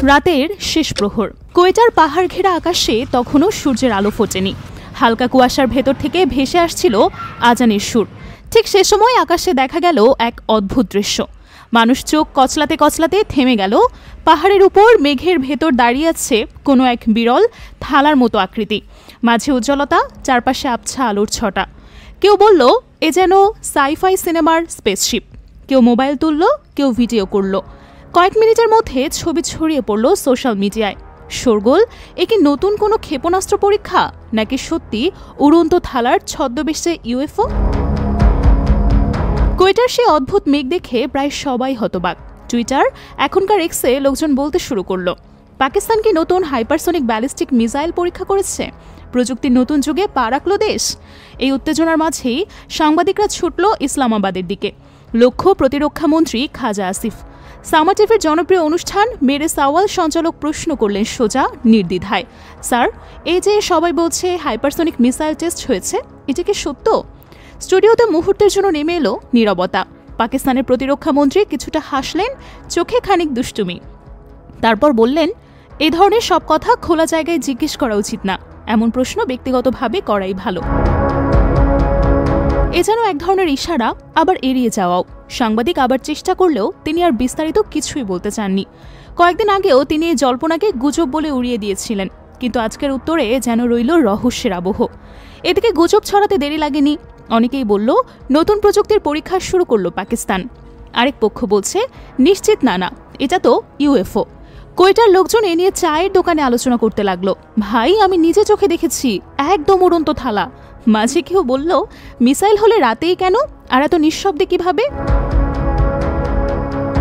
রাতের শেষ প্রহর। কোয়েটার পাহাড় ঘেরা আকাশে তখনও সূর্যের আলো ফোটেনি। হালকা কুয়াশার ভেতর থেকে ভেসে আসছিল আজানের সুর। ঠিক সে সময় আকাশে দেখা গেল এক অদ্ভুত দৃশ্য। মানুষ চোখ কচলাতে কচলাতে থেমে গেল। পাহাড়ের উপর মেঘের ভেতর দাঁড়িয়ে আছে কোনো এক বিরল থালার মতো আকৃতি। মাঝে উজ্জ্বলতা, চারপাশে আবছা আলোর ছটা। কেউ বলল এ যেন সাইফাই সিনেমার স্পেসশিপ। কেউ মোবাইল তুলল, কেউ ভিডিও করল। কয়েক মিনিটের মধ্যে ছবি ছড়িয়ে পড়ল সোশ্যাল মিডিয়ায়। শোরগোল, এ কি নতুন কোনো ক্ষেপণাস্ত্র পরীক্ষা, নাকি সত্যি উড়ন্ত থালার ছদ্মবেশে ইউএফও? কোয়েটার সেই অদ্ভুত মেঘ দেখে প্রায় সবাই হতবাক। টুইটার, এখনকার এক্সে লোকজন বলতে শুরু করল, পাকিস্তান কি নতুন হাইপারসনিক ব্যালিস্টিক মিসাইল পরীক্ষা করেছে? প্রযুক্তির নতুন যুগে পা রাখল দেশ। এই উত্তেজনার মাঝেই সাংবাদিকরা ছুটল ইসলামাবাদের দিকে। লক্ষ্য প্রতিরক্ষামন্ত্রী খাজা আসিফ। সামা টিভির জনপ্রিয় অনুষ্ঠান মেরে সাওয়াল সঞ্চালক প্রশ্ন করলেন সোজা, নির্দ্বিধায়, স্যার, এই যে সবাই বলছে হাইপারসনিক মিসাইল টেস্ট হয়েছে, এটা কি সত্য? স্টুডিওতে মুহূর্তের জন্য নেমে এলো নীরবতা। পাকিস্তানের প্রতিরক্ষামন্ত্রী কিছুটা হাসলেন, চোখে খানিক দুষ্টুমি। তারপর বললেন, এই ধরনের সব কথা খোলা জায়গায় জিজ্ঞেস করা উচিত না। এমন প্রশ্ন ব্যক্তিগতভাবে করাই ভালো। এ যেন এক ধরনের ইশারা, আবার এড়িয়ে যাওয়াও। সাংবাদিক আবার চেষ্টা করলেও তিনি আর বিস্তারিত কিছুই বলতে চাননি। কয়েকদিন আগেও তিনি এই জল্পনাকে গুজব বলে উড়িয়ে দিয়েছিলেন, কিন্তু আজকের উত্তরে যেন রইল রহস্যের আবহ। এদিকে গুজব ছড়াতে দেরি লাগেনি। অনেকেই বলল, নতুন প্রযুক্তির পরীক্ষা শুরু করল পাকিস্তান। আরেক পক্ষ বলছে, নিশ্চিত না, এটা তো ইউএফও। কোয়েটার লোকজন এ নিয়ে চায়ের দোকানে আলোচনা করতে লাগলো। ভাই, আমি নিজে চোখে দেখেছি, একদম উড়ন্ত থালা। মাঝে কেউ বলল, মিসাইল হলে রাতেই কেন, আর এত নিঃশব্দে কিভাবে?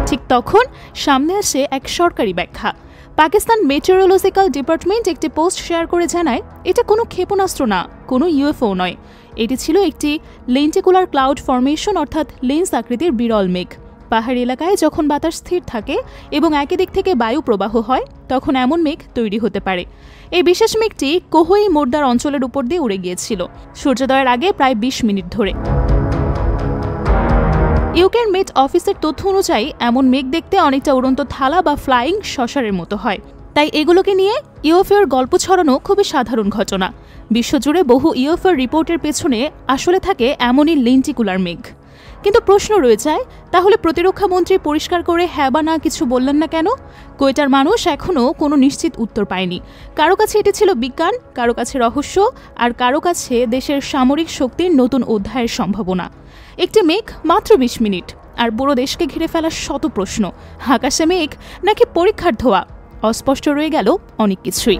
ঠিক তখন সামনে আসে এক সরকারি ব্যাখ্যা। পাকিস্তান মেটেরোলজিক্যাল ডিপার্টমেন্ট একটি পোস্ট শেয়ার করে জানায়, এটা কোনো ক্ষেপণাস্ত্র না, কোনো ইউএফও নয়। এটি ছিল একটি লেন্টিকুলার ক্লাউড ফরমেশন, অর্থাৎ লেন্স আকৃতির বিরল মেঘ। পাহাড়ি এলাকায় যখন বাতাস স্থির থাকে এবং একই দিক থেকে বায়ু প্রবাহ হয়, তখন এমন মেঘ তৈরি হতে পারে। এই বিশেষ মেঘটি কোহই মোর্দার অঞ্চলের উপর দিয়ে উড়ে গিয়েছিল সূর্যোদয়ের আগে প্রায় ২০ মিনিট ধরে। ইউকের মেট অফিসের তথ্য অনুযায়ী এমন মেঘ দেখতে অনেকটা উড়ন্ত থালা বা ফ্লাইং সসারের মতো হয়। তাই এগুলোকে নিয়ে ইউএফওর গল্প ছড়ানো খুবই সাধারণ ঘটনা। বিশ্বজুড়ে বহু ইউএফওর রিপোর্টের পেছনে আসলে থাকে এমনই লেন্টিকুলার মেঘ। কিন্তু প্রশ্ন রয়ে যায়, তাহলে প্রতিরক্ষামন্ত্রী পরিষ্কার করে হ্যাঁ বা না কিছু বললেন না কেন? কোয়েটার মানুষ এখনও কোনো নিশ্চিত উত্তর পায়নি। কারো কাছে এটি ছিল বিজ্ঞান, কারো কাছে রহস্য, আর কারো কাছে দেশের সামরিক শক্তির নতুন অধ্যায়ের সম্ভাবনা। একটি মেঘ, মাত্র ২০ মিনিট, আর পুরো দেশকে ঘিরে ফেলার শত প্রশ্ন। আকাশে মেঘ নাকি পরীক্ষার ধোঁয়া? অস্পষ্ট রয়ে গেল অনেক কিছুই।